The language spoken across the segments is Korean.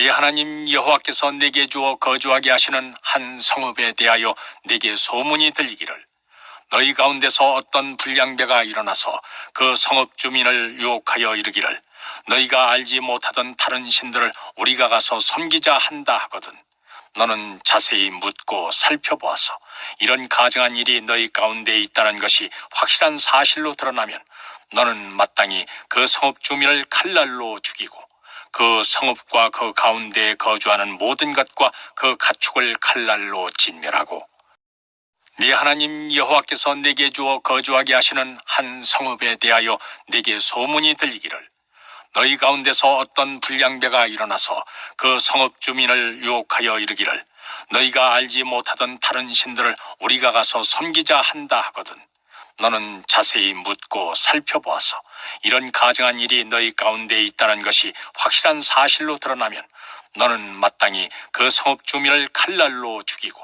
네 하나님 여호와께서 네게 주어 거주하게 하시는 한 성읍에 대하여 네게 소문이 들리기를 너희 가운데서 어떤 불량배가 일어나서 그 성읍 주민을 유혹하여 이르기를 너희가 알지 못하던 다른 신들을 우리가 가서 섬기자 한다 하거든. 너는 자세히 묻고 살펴보아서 이런 가증한 일이 너희 가운데 있다는 것이 확실한 사실로 드러나면 너는 마땅히 그 성읍 주민을 칼날로 죽이고 그 성읍과 그 가운데에 거주하는 모든 것과 그 가축을 칼날로 진멸하고 네 하나님 여호와께서 네게 주어 거주하게 하시는 한 성읍에 대하여 네게 소문이 들리기를 너희 가운데서 어떤 불량배가 일어나서 그 성읍 주민을 유혹하여 이르기를 너희가 알지 못하던 다른 신들을 우리가 가서 섬기자 한다 하거든. 너는 자세히 묻고 살펴보아서 이런 가증한 일이 너희 가운데 있다는 것이 확실한 사실로 드러나면 너는 마땅히 그 성읍 주민을 칼날로 죽이고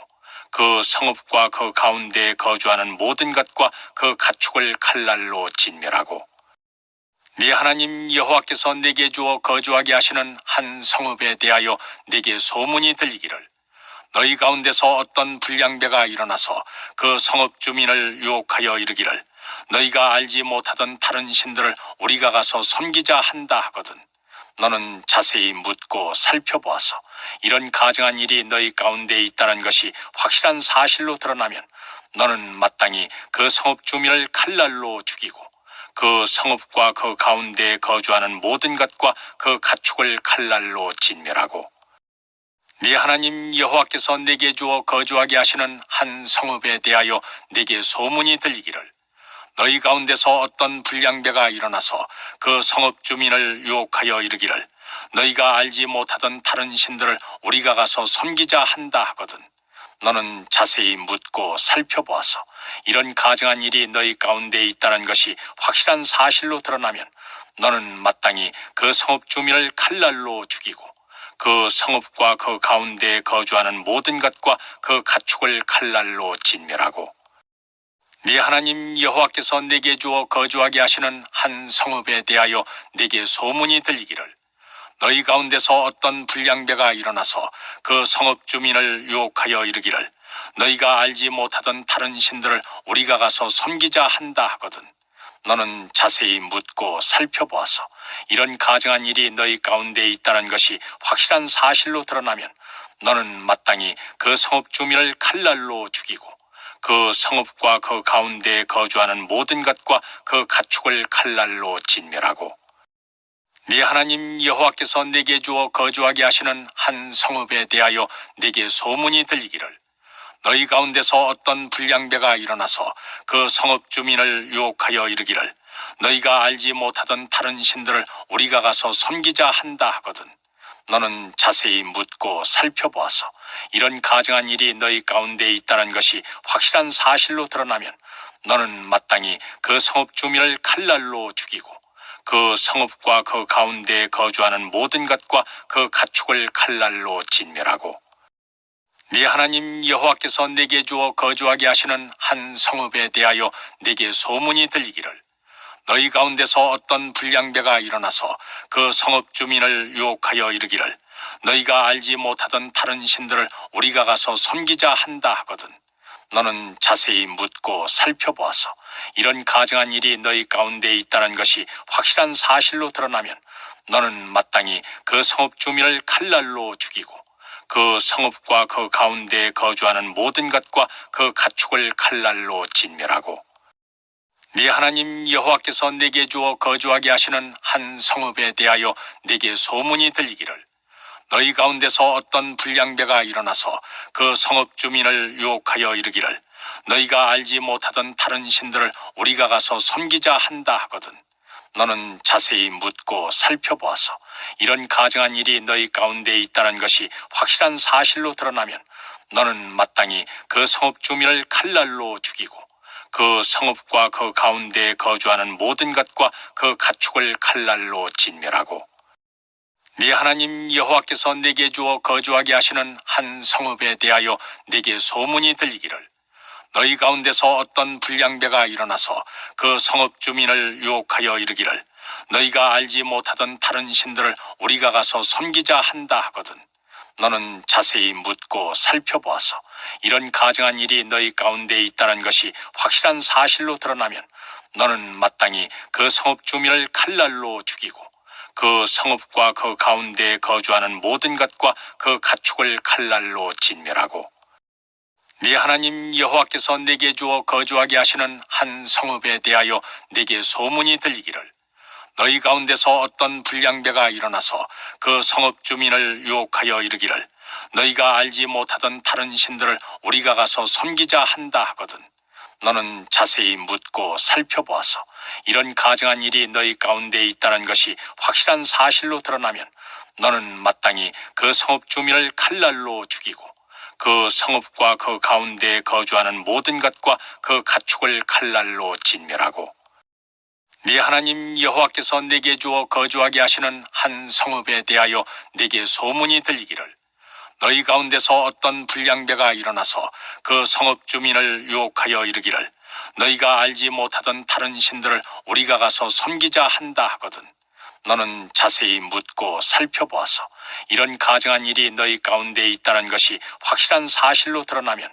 그 성읍과 그 가운데에 거주하는 모든 것과 그 가축을 칼날로 진멸하고 네 하나님 여호와께서 네게 주어 거주하게 하시는 한 성읍에 대하여 네게 소문이 들리기를 너희 가운데서 어떤 불량배가 일어나서 그 성읍 주민을 유혹하여 이르기를 너희가 알지 못하던 다른 신들을 우리가 가서 섬기자 한다 하거든. 너는 자세히 묻고 살펴보아서 이런 가증한 일이 너희 가운데 있다는 것이 확실한 사실로 드러나면 너는 마땅히 그 성읍 주민을 칼날로 죽이고 그 성읍과 그 가운데에 거주하는 모든 것과 그 가축을 칼날로 진멸하고 네 하나님 여호와께서 네게 주어 거주하게 하시는 한 성읍에 대하여 네게 소문이 들리기를 너희 가운데서 어떤 불량배가 일어나서 그 성읍 주민을 유혹하여 이르기를 너희가 알지 못하던 다른 신들을 우리가 가서 섬기자 한다 하거든. 너는 자세히 묻고 살펴보아서 이런 가증한 일이 너희 가운데 있다는 것이 확실한 사실로 드러나면 너는 마땅히 그 성읍 주민을 칼날로 죽이고 그 성읍과 그 가운데에 거주하는 모든 것과 그 가축을 칼날로 진멸하고 네 하나님 여호와께서 네게 주어 거주하게 하시는 한 성읍에 대하여 네게 소문이 들리기를 너희 가운데서 어떤 불량배가 일어나서 그 성읍 주민을 유혹하여 이르기를 너희가 알지 못하던 다른 신들을 우리가 가서 섬기자 한다 하거든. 너는 자세히 묻고 살펴보아서 이런 가증한 일이 너희 가운데 있다는 것이 확실한 사실로 드러나면 너는 마땅히 그 성읍 주민을 칼날로 죽이고 그 성읍과 그 가운데에 거주하는 모든 것과 그 가축을 칼날로 진멸하고 네 하나님 여호와께서 네게 주어 거주하게 하시는 한 성읍에 대하여 네게 소문이 들리기를 너희 가운데서 어떤 불량배가 일어나서 그 성읍 주민을 유혹하여 이르기를 너희가 알지 못하던 다른 신들을 우리가 가서 섬기자 한다 하거든. 너는 자세히 묻고 살펴보아서 이런 가증한 일이 너희 가운데 있다는 것이 확실한 사실로 드러나면 너는 마땅히 그 성읍 주민을 칼날로 죽이고 그 성읍과 그 가운데에 거주하는 모든 것과 그 가축을 칼날로 진멸하고 네 하나님 여호와께서 네게 주어 거주하게 하시는 한 성읍에 대하여 네게 소문이 들리기를 너희 가운데서 어떤 불량배가 일어나서 그 성읍 주민을 유혹하여 이르기를 너희가 알지 못하던 다른 신들을 우리가 가서 섬기자 한다 하거든. 너는 자세히 묻고 살펴보아서 이런 가증한 일이 너희 가운데 있다는 것이 확실한 사실로 드러나면 너는 마땅히 그 성읍 주민을 칼날로 죽이고 그 성읍과 그 가운데에 거주하는 모든 것과 그 가축을 칼날로 진멸하고 네 하나님 여호와께서 네게 주어 거주하게 하시는 한 성읍에 대하여 네게 소문이 들리기를 너희 가운데서 어떤 불량배가 일어나서 그 성읍 주민을 유혹하여 이르기를 너희가 알지 못하던 다른 신들을 우리가 가서 섬기자 한다 하거든. 너는 자세히 묻고 살펴보아서 이런 가증한 일이 너희 가운데 있다는 것이 확실한 사실로 드러나면 너는 마땅히 그 성읍 주민을 칼날로 죽이고 그 성읍과 그 가운데에 거주하는 모든 것과 그 가축을 칼날로 진멸하고 네 하나님 여호와께서 네게 주어 거주하게 하시는 한 성읍에 대하여 네게 소문이 들리기를 너희 가운데서 어떤 불량배가 일어나서 그 성읍 주민을 유혹하여 이르기를 너희가 알지 못하던 다른 신들을 우리가 가서 섬기자 한다 하거든 너는 자세히 묻고 살펴보아서 이런 가증한 일이 너희 가운데 있다는 것이 확실한 사실로 드러나면 너는 마땅히 그 성읍 주민을 칼날로 죽이고 그 성읍과 그 가운데에 거주하는 모든 것과 그 가축을 칼날로 진멸하고 네 하나님 여호와께서 내게 주어 거주하게 하시는 한 성읍에 대하여 내게 소문이 들리기를 너희 가운데서 어떤 불량배가 일어나서 그 성읍 주민을 유혹하여 이르기를 너희가 알지 못하던 다른 신들을 우리가 가서 섬기자 한다 하거든 너는 자세히 묻고 살펴보아서 이런 가증한 일이 너희 가운데 있다는 것이 확실한 사실로 드러나면 너는 마땅히 그 성읍 주민을 칼날로 죽이고 그 성읍과 그 가운데에 거주하는 모든 것과 그 가축을 칼날로 진멸하고 네 하나님 여호와께서 내게 주어 거주하게 하시는 한 성읍에 대하여 내게 소문이 들리기를 너희 가운데서 어떤 불량배가 일어나서 그 성읍 주민을 유혹하여 이르기를 너희가 알지 못하던 다른 신들을 우리가 가서 섬기자 한다 하거든 너는 자세히 묻고 살펴보아서 이런 가증한 일이 너희 가운데 있다는 것이 확실한 사실로 드러나면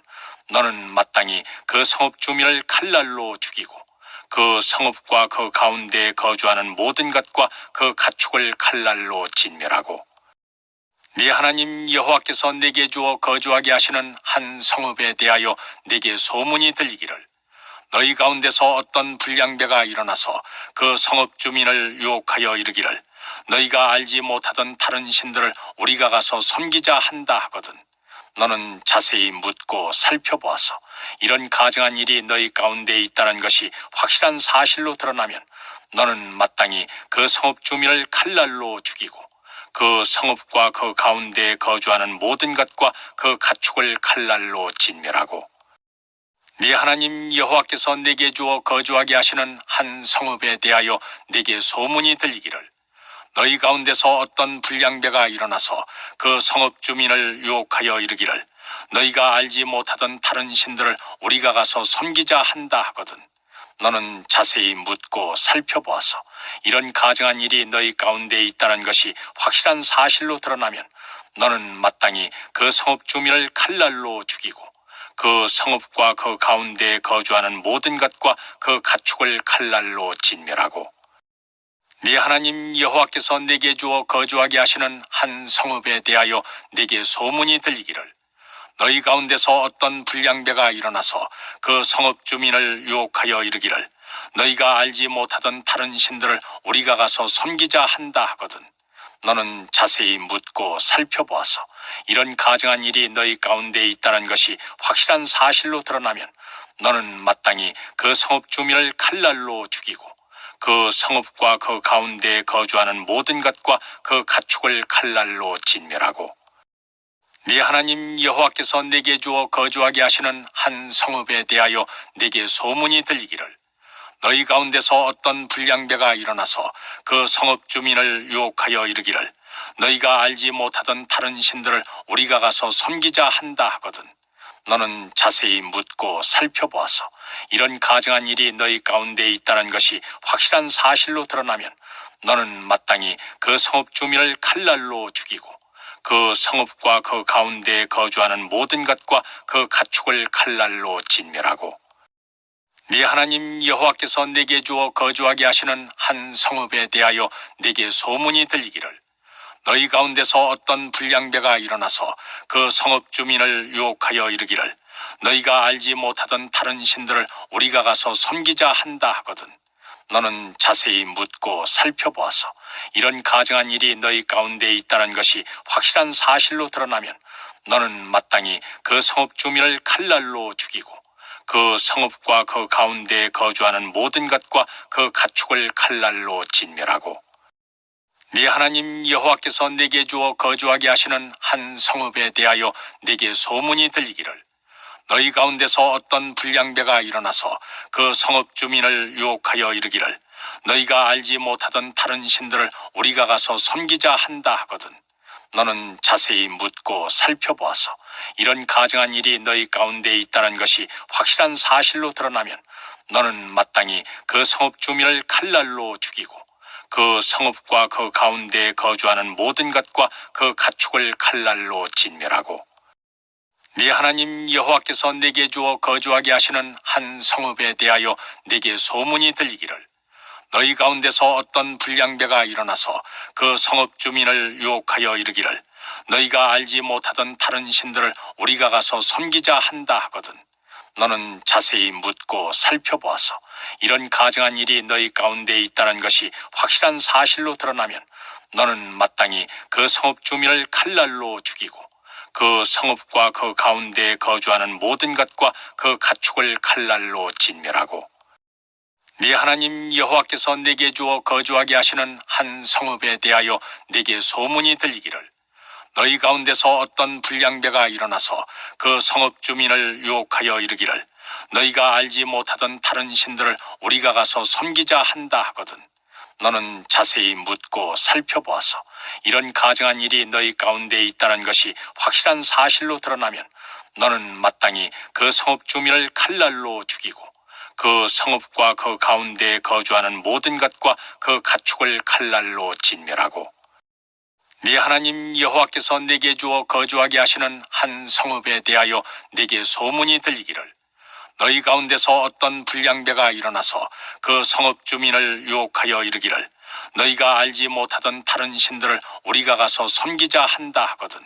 너는 마땅히 그 성읍 주민을 칼날로 죽이고 그 성읍과 그 가운데에 거주하는 모든 것과 그 가축을 칼날로 진멸하고 네 하나님 여호와께서 내게 주어 거주하게 하시는 한 성읍에 대하여 내게 소문이 들리기를 너희 가운데서 어떤 불량배가 일어나서 그 성읍 주민을 유혹하여 이르기를 너희가 알지 못하던 다른 신들을 우리가 가서 섬기자 한다 하거든 너는 자세히 묻고 살펴보아서 이런 가증한 일이 너희 가운데 있다는 것이 확실한 사실로 드러나면 너는 마땅히 그 성읍 주민을 칼날로 죽이고 그 성읍과 그 가운데에 거주하는 모든 것과 그 가축을 칼날로 진멸하고 네 하나님 여호와께서 내게 주어 거주하게 하시는 한 성읍에 대하여 내게 소문이 들리기를 너희 가운데서 어떤 불량배가 일어나서 그 성읍 주민을 유혹하여 이르기를 너희가 알지 못하던 다른 신들을 우리가 가서 섬기자 한다 하거든 너는 자세히 묻고 살펴보아서 이런 가증한 일이 너희 가운데 있다는 것이 확실한 사실로 드러나면 너는 마땅히 그 성읍 주민을 칼날로 죽이고 그 성읍과 그 가운데에 거주하는 모든 것과 그 가축을 칼날로 진멸하고 네 하나님 여호와께서 내게 주어 거주하게 하시는 한 성읍에 대하여 내게 소문이 들리기를 너희 가운데서 어떤 불량배가 일어나서 그 성읍 주민을 유혹하여 이르기를 너희가 알지 못하던 다른 신들을 우리가 가서 섬기자 한다 하거든 너는 자세히 묻고 살펴보아서 이런 가증한 일이 너희 가운데 있다는 것이 확실한 사실로 드러나면 너는 마땅히 그 성읍 주민을 칼날로 죽이고 그 성읍과 그 가운데에 거주하는 모든 것과 그 가축을 칼날로 진멸하고 네 하나님 여호와께서 내게 주어 거주하게 하시는 한 성읍에 대하여 내게 소문이 들리기를 너희 가운데서 어떤 불량배가 일어나서 그 성읍 주민을 유혹하여 이르기를 너희가 알지 못하던 다른 신들을 우리가 가서 섬기자 한다 하거든 너는 자세히 묻고 살펴보아서 이런 가증한 일이 너희 가운데 있다는 것이 확실한 사실로 드러나면 너는 마땅히 그 성읍 주민을 칼날로 죽이고 그 성읍과 그 가운데에 거주하는 모든 것과 그 가축을 칼날로 진멸하고 네 하나님 여호와께서 내게 주어 거주하게 하시는 한 성읍에 대하여 내게 소문이 들리기를 너희 가운데서 어떤 불량배가 일어나서 그 성읍 주민을 유혹하여 이르기를 너희가 알지 못하던 다른 신들을 우리가 가서 섬기자 한다 하거든 너는 자세히 묻고 살펴보아서 이런 가증한 일이 너희 가운데 있다는 것이 확실한 사실로 드러나면 너는 마땅히 그 성읍 주민을 칼날로 죽이고 그 성읍과 그 가운데에 거주하는 모든 것과 그 가축을 칼날로 진멸하고 네 하나님 여호와께서 내게 주어 거주하게 하시는 한 성읍에 대하여 내게 소문이 들리기를 너희 가운데서 어떤 불량배가 일어나서 그 성읍 주민을 유혹하여 이르기를 너희가 알지 못하던 다른 신들을 우리가 가서 섬기자 한다 하거든 너는 자세히 묻고 살펴보아서 이런 가증한 일이 너희 가운데 있다는 것이 확실한 사실로 드러나면 너는 마땅히 그 성읍 주민을 칼날로 죽이고 그 성읍과 그 가운데에 거주하는 모든 것과 그 가축을 칼날로 진멸하고 네 하나님 여호와께서 내게 주어 거주하게 하시는 한 성읍에 대하여 내게 소문이 들리기를 너희 가운데서 어떤 불량배가 일어나서 그 성읍 주민을 유혹하여 이르기를 너희가 알지 못하던 다른 신들을 우리가 가서 섬기자 한다 하거든 너는 자세히 묻고 살펴보아서 이런 가증한 일이 너희 가운데 있다는 것이 확실한 사실로 드러나면 너는 마땅히 그 성읍 주민을 칼날로 죽이고 그 성읍과 그 가운데에 거주하는 모든 것과 그 가축을 칼날로 진멸하고 네 하나님 여호와께서 내게 주어 거주하게 하시는 한 성읍에 대하여 내게 소문이 들리기를 너희 가운데서 어떤 불량배가 일어나서 그 성읍 주민을 유혹하여 이르기를 너희가 알지 못하던 다른 신들을 우리가 가서 섬기자 한다 하거든 너는 자세히 묻고 살펴보아서 이런 가증한 일이 너희 가운데 있다는 것이 확실한 사실로 드러나면 너는 마땅히 그 성읍 주민을 칼날로 죽이고 그 성읍과 그 가운데에 거주하는 모든 것과 그 가축을 칼날로 진멸하고 네 하나님 여호와께서 내게 주어 거주하게 하시는 한 성읍에 대하여 내게 소문이 들리기를 너희 가운데서 어떤 불량배가 일어나서 그 성읍 주민을 유혹하여 이르기를 너희가 알지 못하던 다른 신들을 우리가 가서 섬기자 한다 하거든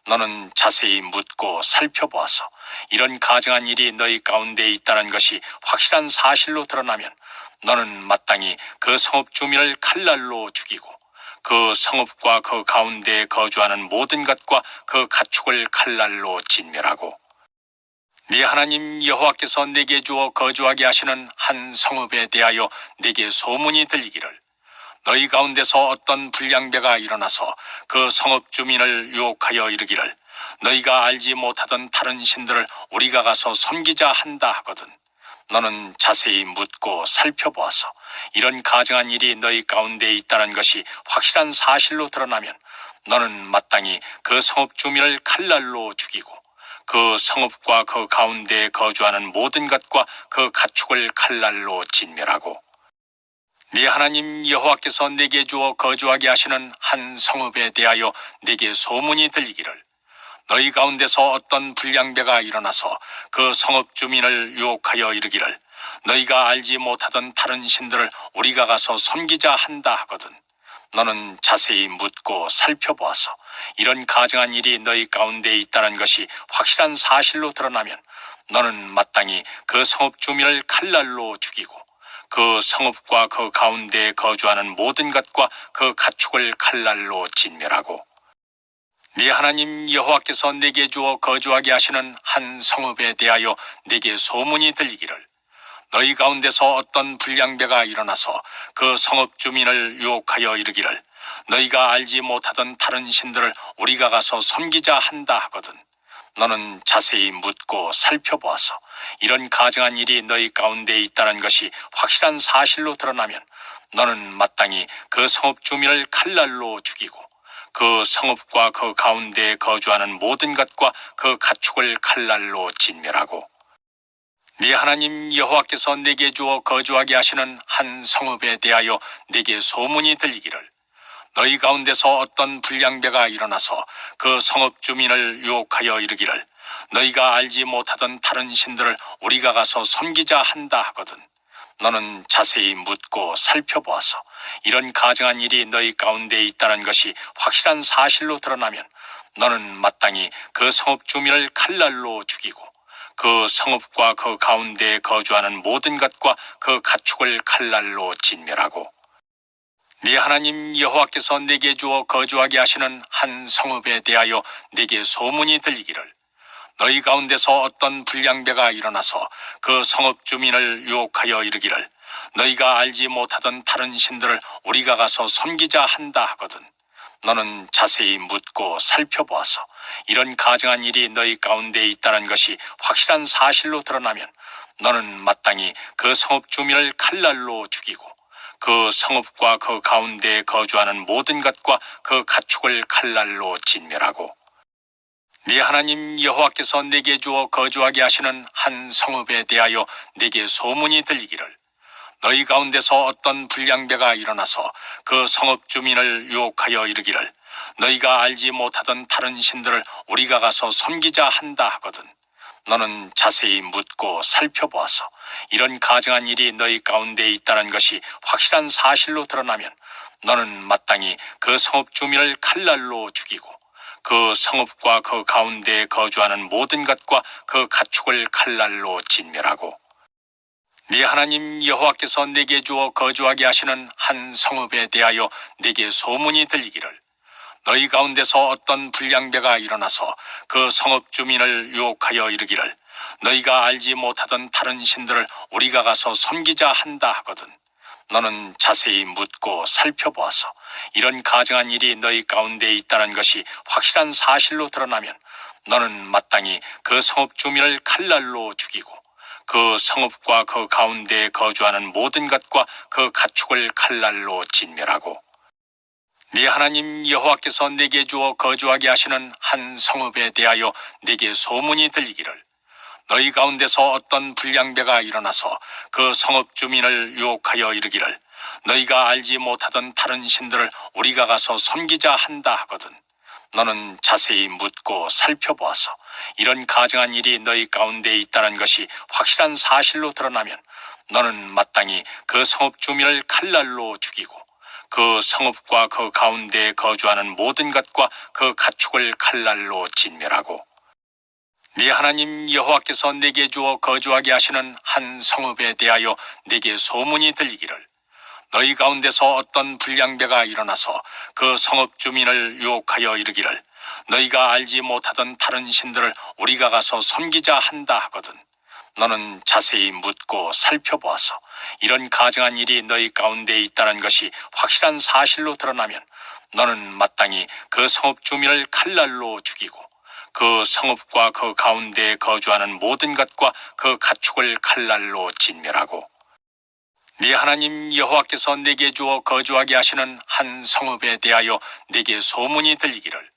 너는 자세히 묻고 살펴보아서 이런 가증한 일이 너희 가운데 있다는 것이 확실한 사실로 드러나면 너는 마땅히 그 성읍 주민을 칼날로 죽이고 그 성읍과 그 가운데에 거주하는 모든 것과 그 가축을 칼날로 진멸하고 네 하나님 여호와께서 내게 주어 거주하게 하시는 한 성읍에 대하여 내게 소문이 들리기를 너희 가운데서 어떤 불량배가 일어나서 그 성읍 주민을 유혹하여 이르기를 너희가 알지 못하던 다른 신들을 우리가 가서 섬기자 한다 하거든 너는 자세히 묻고 살펴보아서 이런 가증한 일이 너희 가운데 있다는 것이 확실한 사실로 드러나면 너는 마땅히 그 성읍 주민을 칼날로 죽이고 그 성읍과 그 가운데에 거주하는 모든 것과 그 가축을 칼날로 진멸하고 네 하나님 여호와께서 내게 주어 거주하게 하시는 한 성읍에 대하여 내게 소문이 들리기를 너희 가운데서 어떤 불량배가 일어나서 그 성읍 주민을 유혹하여 이르기를 너희가 알지 못하던 다른 신들을 우리가 가서 섬기자 한다 하거든 너는 자세히 묻고 살펴보아서 이런 가증한 일이 너희 가운데 있다는 것이 확실한 사실로 드러나면 너는 마땅히 그 성읍 주민을 칼날로 죽이고 그 성읍과 그 가운데에 거주하는 모든 것과 그 가축을 칼날로 진멸하고 네 하나님 여호와께서 내게 주어 거주하게 하시는 한 성읍에 대하여 내게 소문이 들리기를 너희 가운데서 어떤 불량배가 일어나서 그 성읍 주민을 유혹하여 이르기를 너희가 알지 못하던 다른 신들을 우리가 가서 섬기자 한다 하거든 너는 자세히 묻고 살펴보아서 이런 가증한 일이 너희 가운데 있다는 것이 확실한 사실로 드러나면 너는 마땅히 그 성읍 주민을 칼날로 죽이고 그 성읍과 그 가운데에 거주하는 모든 것과 그 가축을 칼날로 진멸하고 네 하나님 여호와께서 내게 주어 거주하게 하시는 한 성읍에 대하여 내게 소문이 들리기를 너희 가운데서 어떤 불량배가 일어나서 그 성읍 주민을 유혹하여 이르기를 너희가 알지 못하던 다른 신들을 우리가 가서 섬기자 한다 하거든 너는 자세히 묻고 살펴보아서 이런 가증한 일이 너희 가운데 있다는 것이 확실한 사실로 드러나면 너는 마땅히 그 성읍 주민을 칼날로 죽이고 그 성읍과 그 가운데에 거주하는 모든 것과 그 가축을 칼날로 진멸하고 네 하나님 여호와께서 내게 주어 거주하게 하시는 한 성읍에 대하여 내게 소문이 들리기를 너희 가운데서 어떤 불량배가 일어나서 그 성읍 주민을 유혹하여 이르기를 너희가 알지 못하던 다른 신들을 우리가 가서 섬기자 한다 하거든 너는 자세히 묻고 살펴보아서 이런 가증한 일이 너희 가운데 있다는 것이 확실한 사실로 드러나면 너는 마땅히 그 성읍 주민을 칼날로 죽이고 그 성읍과 그 가운데에 거주하는 모든 것과 그 가축을 칼날로 진멸하고 네 하나님 여호와께서 내게 주어 거주하게 하시는 한 성읍에 대하여 내게 소문이 들리기를 너희 가운데서 어떤 불량배가 일어나서 그 성읍 주민을 유혹하여 이르기를 너희가 알지 못하던 다른 신들을 우리가 가서 섬기자 한다 하거든 너는 자세히 묻고 살펴보아서 이런 가증한 일이 너희 가운데 있다는 것이 확실한 사실로 드러나면 너는 마땅히 그 성읍 주민을 칼날로 죽이고 그 성읍과 그 가운데에 거주하는 모든 것과 그 가축을 칼날로 진멸하고 네 하나님 여호와께서 내게 주어 거주하게 하시는 한 성읍에 대하여 내게 소문이 들리기를 너희 가운데서 어떤 불량배가 일어나서 그 성읍 주민을 유혹하여 이르기를 너희가 알지 못하던 다른 신들을 우리가 가서 섬기자 한다 하거든 너는 자세히 묻고 살펴보아서 이런 가증한 일이 너희 가운데 있다는 것이 확실한 사실로 드러나면 너는 마땅히 그 성읍 주민을 칼날로 죽이고 그 성읍과 그 가운데에 거주하는 모든 것과 그 가축을 칼날로 진멸하고 네 하나님 여호와께서 내게 주어 거주하게 하시는 한 성읍에 대하여 내게 소문이 들리기를 너희 가운데서 어떤 불량배가 일어나서 그 성읍 주민을 유혹하여 이르기를 너희가 알지 못하던 다른 신들을 우리가 가서 섬기자 한다 하거든 너는 자세히 묻고 살펴보아서 이런 가증한 일이 너희 가운데 있다는 것이 확실한 사실로 드러나면 너는 마땅히 그 성읍 주민을 칼날로 죽이고 그 성읍과 그 가운데에 거주하는 모든 것과 그 가축을 칼날로 진멸하고 네 하나님 여호와께서 내게 주어 거주하게 하시는 한 성읍에 대하여 내게 소문이 들리기를 너희 가운데서 어떤 불량배가 일어나서 그 성읍 주민을 유혹하여 이르기를 너희가 알지 못하던 다른 신들을 우리가 가서 섬기자 한다 하거든 너는 자세히 묻고 살펴보아서 이런 가증한 일이 너희 가운데 있다는 것이 확실한 사실로 드러나면 너는 마땅히 그 성읍 주민을 칼날로 죽이고 그 성읍과 그 가운데에 거주하는 모든 것과 그 가축을 칼날로 진멸하고 네 하나님 여호와께서 내게 주어 거주하게 하시는 한 성읍에 대하여 내게 소문이 들리기를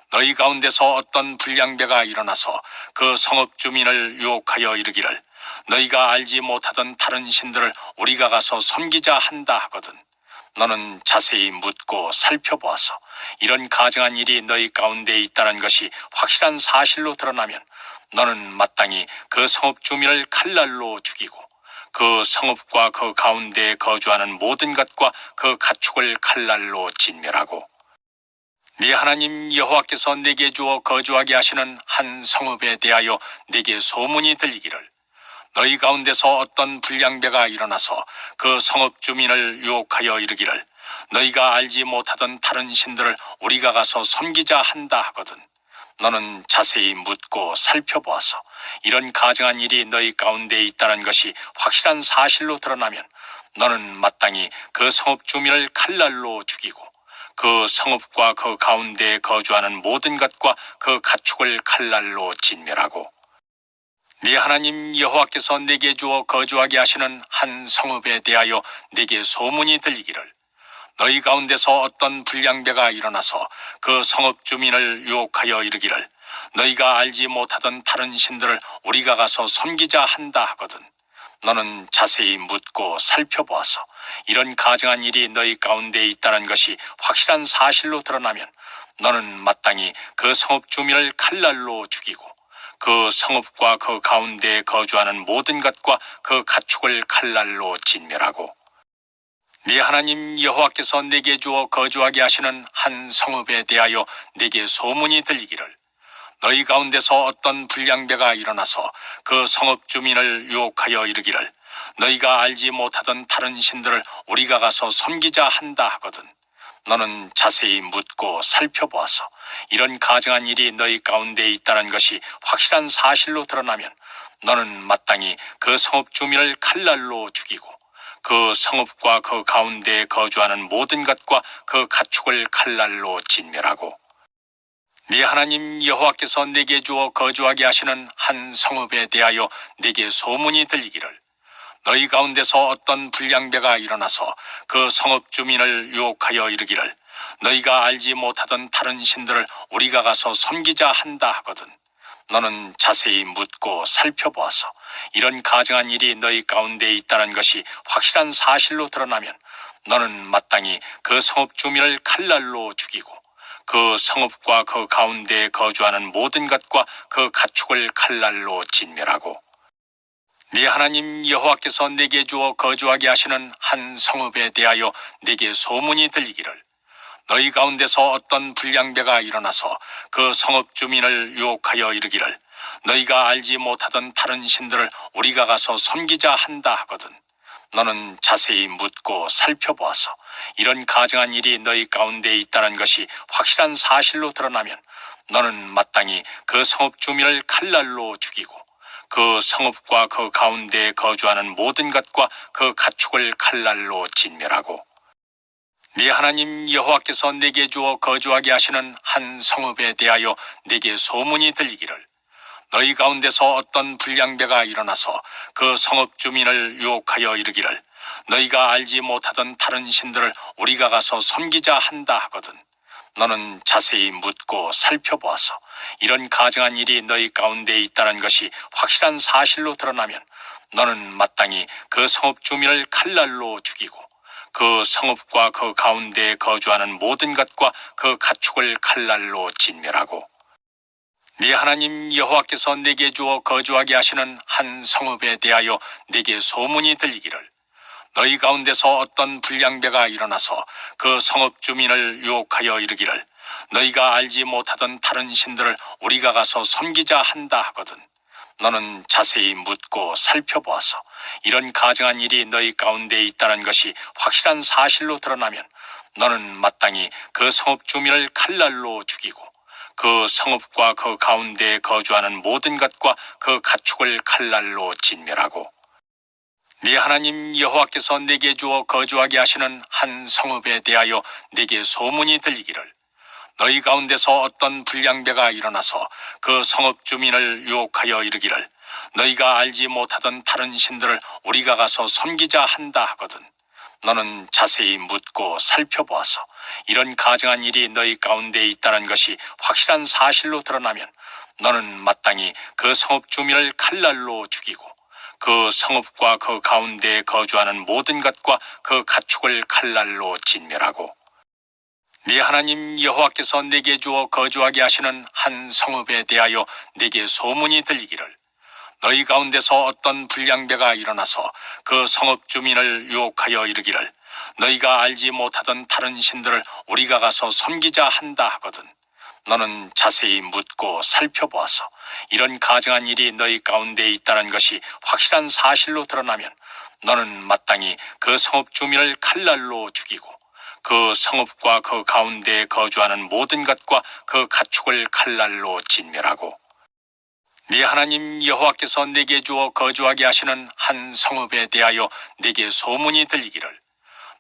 너희 가운데서 어떤 불량배가 일어나서 그 성읍 주민을 유혹하여 이르기를 너희가 알지 못하던 다른 신들을 우리가 가서 섬기자 한다 하거든 너는 자세히 묻고 살펴보아서 이런 가증한 일이 너희 가운데 있다는 것이 확실한 사실로 드러나면 너는 마땅히 그 성읍 주민을 칼날로 죽이고 그 성읍과 그 가운데에 거주하는 모든 것과 그 가축을 칼날로 진멸하고 네 하나님 여호와께서 내게 주어 거주하게 하시는 한 성읍에 대하여 내게 소문이 들리기를 너희 가운데서 어떤 불량배가 일어나서 그 성읍 주민을 유혹하여 이르기를 너희가 알지 못하던 다른 신들을 우리가 가서 섬기자 한다 하거든 너는 자세히 묻고 살펴보아서 이런 가증한 일이 너희 가운데 있다는 것이 확실한 사실로 드러나면 너는 마땅히 그 성읍 주민을 칼날로 죽이고 그 성읍과 그 가운데에 거주하는 모든 것과 그 가축을 칼날로 진멸하고 네 하나님 여호와께서 내게 주어 거주하게 하시는 한 성읍에 대하여 내게 소문이 들리기를 너희 가운데서 어떤 불량배가 일어나서 그 성읍 주민을 유혹하여 이르기를 너희가 알지 못하던 다른 신들을 우리가 가서 섬기자 한다 하거든 너는 자세히 묻고 살펴보아서 이런 가증한 일이 너희 가운데 있다는 것이 확실한 사실로 드러나면 너는 마땅히 그 성읍 주민을 칼날로 죽이고 그 성읍과 그 가운데에 거주하는 모든 것과 그 가축을 칼날로 진멸하고 네 하나님 여호와께서 내게 주어 거주하게 하시는 한 성읍에 대하여 내게 소문이 들리기를 너희 가운데서 어떤 불량배가 일어나서 그 성읍 주민을 유혹하여 이르기를 너희가 알지 못하던 다른 신들을 우리가 가서 섬기자 한다 하거든 너는 자세히 묻고 살펴보아서 이런 가증한 일이 너희 가운데 있다는 것이 확실한 사실로 드러나면 너는 마땅히 그 성읍 주민을 칼날로 죽이고 그 성읍과 그 가운데에 거주하는 모든 것과 그 가축을 칼날로 진멸하고 네 하나님 여호와께서 내게 주어 거주하게 하시는 한 성읍에 대하여 내게 소문이 들리기를 너희 가운데서 어떤 불량배가 일어나서 그 성읍 주민을 유혹하여 이르기를 너희가 알지 못하던 다른 신들을 우리가 가서 섬기자 한다 하거든 너는 자세히 묻고 살펴보아서 이런 가증한 일이 너희 가운데 있다는 것이 확실한 사실로 드러나면 너는 마땅히 그 성읍 주민을 칼날로 죽이고 그 성읍과 그 가운데에 거주하는 모든 것과 그 가축을 칼날로 진멸하고 네 하나님 여호와께서 내게 주어 거주하게 하시는 한 성읍에 대하여 내게 소문이 들리기를 너희 가운데서 어떤 불량배가 일어나서 그 성읍 주민을 유혹하여 이르기를 너희가 알지 못하던 다른 신들을 우리가 가서 섬기자 한다 하거든 너는 자세히 묻고 살펴보아서 이런 가증한 일이 너희 가운데 있다는 것이 확실한 사실로 드러나면 너는 마땅히 그 성읍 주민을 칼날로 죽이고 그 성읍과 그 가운데에 거주하는 모든 것과 그 가축을 칼날로 진멸하고 네 하나님 여호와께서 내게 주어 거주하게 하시는 한 성읍에 대하여 내게 소문이 들리기를 너희 가운데서 어떤 불량배가 일어나서 그 성읍 주민을 유혹하여 이르기를 너희가 알지 못하던 다른 신들을 우리가 가서 섬기자 한다 하거든 너는 자세히 묻고 살펴보아서 이런 가증한 일이 너희 가운데 있다는 것이 확실한 사실로 드러나면 너는 마땅히 그 성읍 주민을 칼날로 죽이고 그 성읍과 그 가운데에 거주하는 모든 것과 그 가축을 칼날로 진멸하고 네 하나님 여호와께서 내게 주어 거주하게 하시는 한 성읍에 대하여 내게 소문이 들리기를 너희 가운데서 어떤 불량배가 일어나서 그 성읍 주민을 유혹하여 이르기를 너희가 알지 못하던 다른 신들을 우리가 가서 섬기자 한다 하거든 너는 자세히 묻고 살펴보아서 이런 가증한 일이 너희 가운데 있다는 것이 확실한 사실로 드러나면 너는 마땅히 그 성읍 주민을 칼날로 죽이고 그 성읍과 그 가운데에 거주하는 모든 것과 그 가축을 칼날로 진멸하고 네 하나님 여호와께서 내게 주어 거주하게 하시는 한 성읍에 대하여 내게 소문이 들리기를 너희 가운데서 어떤 불량배가 일어나서 그 성읍 주민을 유혹하여 이르기를 너희가 알지 못하던 다른 신들을 우리가 가서 섬기자 한다 하거든 너는 자세히 묻고 살펴보아서 이런 가증한 일이 너희 가운데 있다는 것이 확실한 사실로 드러나면 너는 마땅히 그 성읍 주민을 칼날로 죽이고 그 성읍과 그 가운데에 거주하는 모든 것과 그 가축을 칼날로 진멸하고 네 하나님 여호와께서 내게 주어 거주하게 하시는 한 성읍에 대하여 내게 소문이 들리기를 너희 가운데서 어떤 불량배가 일어나서 그 성읍 주민을 유혹하여 이르기를 너희가 알지 못하던 다른 신들을 우리가 가서 섬기자 한다 하거든 너는 자세히 묻고 살펴보아서 이런 가증한 일이 너희 가운데 있다는 것이 확실한 사실로 드러나면 너는 마땅히 그 성읍 주민을 칼날로 죽이고 그 성읍과 그 가운데에 거주하는 모든 것과 그 가축을 칼날로 진멸하고 네 하나님 여호와께서 내게 주어 거주하게 하시는 한 성읍에 대하여 내게 소문이 들리기를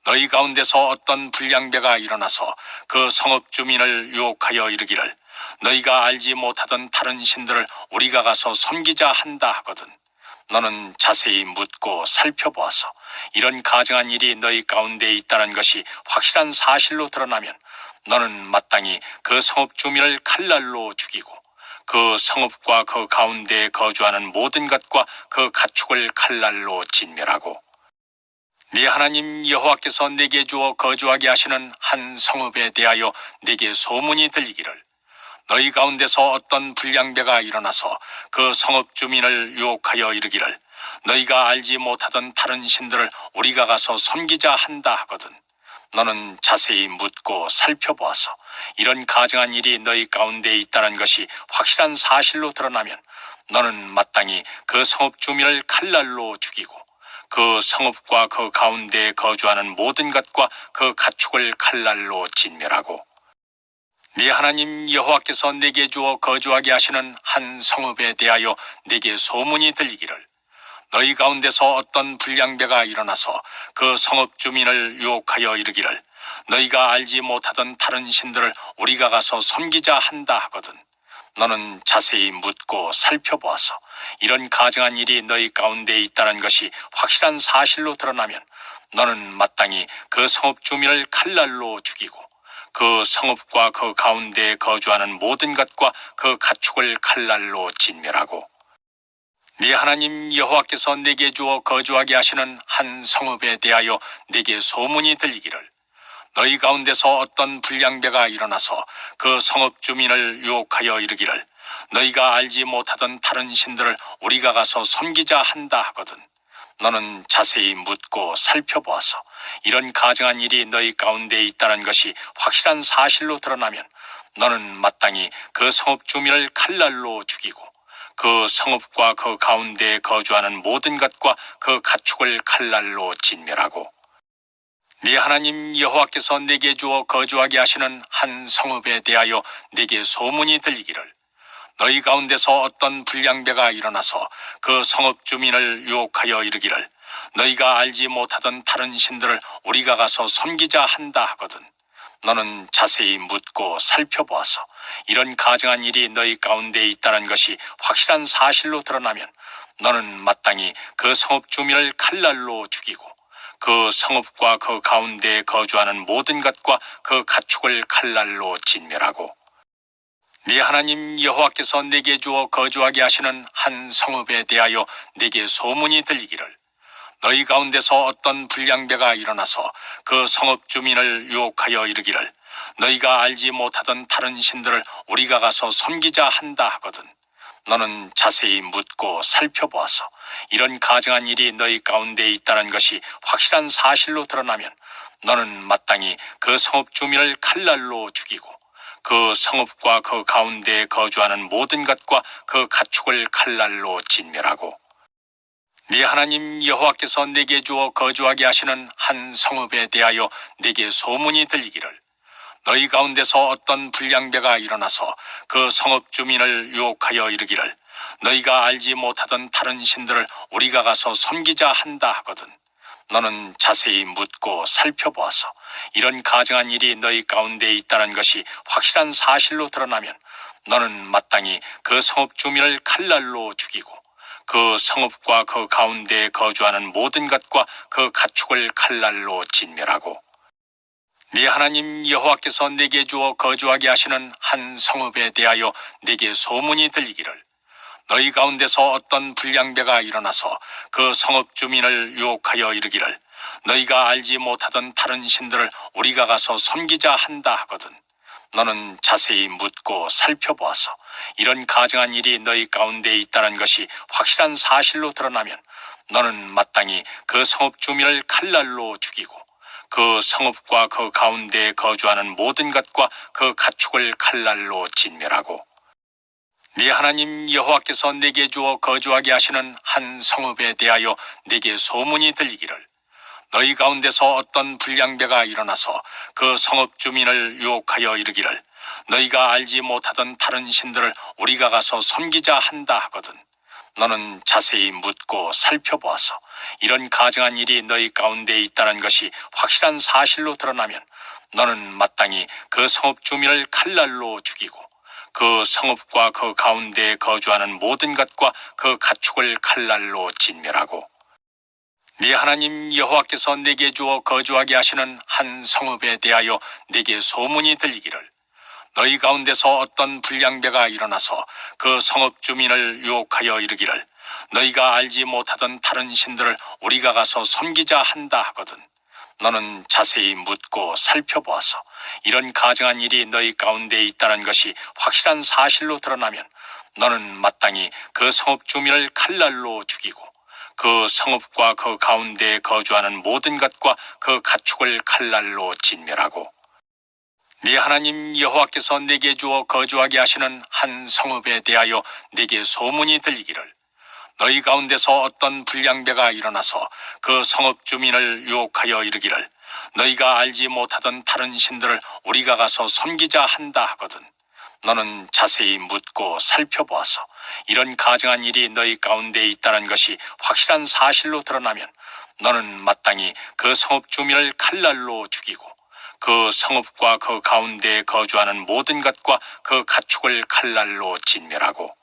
너희 가운데서 어떤 불량배가 일어나서 그 성읍 주민을 유혹하여 이르기를 너희가 알지 못하던 다른 신들을 우리가 가서 섬기자 한다 하거든 너는 자세히 묻고 살펴보아서 이런 가증한 일이 너희 가운데 있다는 것이 확실한 사실로 드러나면 너는 마땅히 그 성읍 주민을 칼날로 죽이고 그 성읍과 그 가운데에 거주하는 모든 것과 그 가축을 칼날로 진멸하고 네 하나님 여호와께서 내게 주어 거주하게 하시는 한 성읍에 대하여 내게 소문이 들리기를 너희 가운데서 어떤 불량배가 일어나서 그 성읍 주민을 유혹하여 이르기를 너희가 알지 못하던 다른 신들을 우리가 가서 섬기자 한다 하거든 너는 자세히 묻고 살펴보아서 이런 가증한 일이 너희 가운데 있다는 것이 확실한 사실로 드러나면 너는 마땅히 그 성읍 주민을 칼날로 죽이고 그 성읍과 그 가운데에 거주하는 모든 것과 그 가축을 칼날로 진멸하고 네 하나님 여호와께서 내게 주어 거주하게 하시는 한 성읍에 대하여 내게 소문이 들리기를 너희 가운데서 어떤 불량배가 일어나서 그 성읍 주민을 유혹하여 이르기를 너희가 알지 못하던 다른 신들을 우리가 가서 섬기자 한다 하거든 너는 자세히 묻고 살펴보아서 이런 가증한 일이 너희 가운데 있다는 것이 확실한 사실로 드러나면 너는 마땅히 그 성읍 주민을 칼날로 죽이고 그 성읍과 그 가운데에 거주하는 모든 것과 그 가축을 칼날로 진멸하고 네 하나님 여호와께서 내게 주어 거주하게 하시는 한 성읍에 대하여 내게 소문이 들리기를 너희 가운데서 어떤 불량배가 일어나서 그 성읍 주민을 유혹하여 이르기를 너희가 알지 못하던 다른 신들을 우리가 가서 섬기자 한다 하거든 너는 자세히 묻고 살펴보아서 이런 가증한 일이 너희 가운데 있다는 것이 확실한 사실로 드러나면 너는 마땅히 그 성읍 주민을 칼날로 죽이고 그 성읍과 그 가운데에 거주하는 모든 것과 그 가축을 칼날로 진멸하고 네 하나님 여호와께서 내게 주어 거주하게 하시는 한 성읍에 대하여 내게 소문이 들리기를 너희 가운데서 어떤 불량배가 일어나서 그 성읍 주민을 유혹하여 이르기를 너희가 알지 못하던 다른 신들을 우리가 가서 섬기자 한다 하거든 너는 자세히 묻고 살펴보아서 이런 가증한 일이 너희 가운데 있다는 것이 확실한 사실로 드러나면 너는 마땅히 그 성읍 주민을 칼날로 죽이고 그 성읍과 그 가운데에 거주하는 모든 것과 그 가축을 칼날로 진멸하고 네 하나님 여호와께서 내게 주어 거주하게 하시는 한 성읍에 대하여 내게 소문이 들리기를 너희 가운데서 어떤 불량배가 일어나서 그 성읍 주민을 유혹하여 이르기를 너희가 알지 못하던 다른 신들을 우리가 가서 섬기자 한다 하거든 너는 자세히 묻고 살펴보아서 이런 가증한 일이 너희 가운데 있다는 것이 확실한 사실로 드러나면 너는 마땅히 그 성읍 주민을 칼날로 죽이고 그 성읍과 그 가운데에 거주하는 모든 것과 그 가축을 칼날로 진멸하고 네 하나님 여호와께서 내게 주어 거주하게 하시는 한 성읍에 대하여 내게 소문이 들리기를 너희 가운데서 어떤 불량배가 일어나서 그 성읍 주민을 유혹하여 이르기를 너희가 알지 못하던 다른 신들을 우리가 가서 섬기자 한다 하거든 너는 자세히 묻고 살펴보아서 이런 가증한 일이 너희 가운데 있다는 것이 확실한 사실로 드러나면 너는 마땅히 그 성읍 주민을 칼날로 죽이고 그 성읍과 그 가운데에 거주하는 모든 것과 그 가축을 칼날로 진멸하고 네 하나님 여호와께서 내게 주어 거주하게 하시는 한 성읍에 대하여 내게 소문이 들리기를 너희 가운데서 어떤 불량배가 일어나서 그 성읍 주민을 유혹하여 이르기를 너희가 알지 못하던 다른 신들을 우리가 가서 섬기자 한다 하거든 너는 자세히 묻고 살펴보아서 이런 가증한 일이 너희 가운데 있다는 것이 확실한 사실로 드러나면 너는 마땅히 그 성읍 주민을 칼날로 죽이고 그 성읍과 그 가운데에 거주하는 모든 것과 그 가축을 칼날로 진멸하고 네 하나님 여호와께서 내게 주어 거주하게 하시는 한 성읍에 대하여 내게 소문이 들리기를 너희 가운데서 어떤 불량배가 일어나서 그 성읍 주민을 유혹하여 이르기를 너희가 알지 못하던 다른 신들을 우리가 가서 섬기자 한다 하거든 너는 자세히 묻고 살펴보아서 이런 가증한 일이 너희 가운데 있다는 것이 확실한 사실로 드러나면 너는 마땅히 그 성읍 주민을 칼날로 죽이고 그 성읍과 그 가운데에 거주하는 모든 것과 그 가축을 칼날로 진멸하고 네 하나님 여호와께서 내게 주어 거주하게 하시는 한 성읍에 대하여 내게 소문이 들리기를 너희 가운데서 어떤 불량배가 일어나서 그 성읍 주민을 유혹하여 이르기를 너희가 알지 못하던 다른 신들을 우리가 가서 섬기자 한다 하거든 너는 자세히 묻고 살펴보아서 이런 가증한 일이 너희 가운데 있다는 것이 확실한 사실로 드러나면 너는 마땅히 그 성읍 주민을 칼날로 죽이고 그 성읍과 그 가운데에 거주하는 모든 것과 그 가축을 칼날로 진멸하고 네 하나님 여호와께서 내게 주어 거주하게 하시는 한 성읍에 대하여 내게 소문이 들리기를 너희 가운데서 어떤 불량배가 일어나서 그 성읍 주민을 유혹하여 이르기를 너희가 알지 못하던 다른 신들을 우리가 가서 섬기자 한다 하거든 너는 자세히 묻고 살펴보아서 이런 가증한 일이 너희 가운데 있다는 것이 확실한 사실로 드러나면 너는 마땅히 그 성읍 주민을 칼날로 죽이고 그 성읍과 그 가운데에 거주하는 모든 것과 그 가축을 칼날로 진멸하고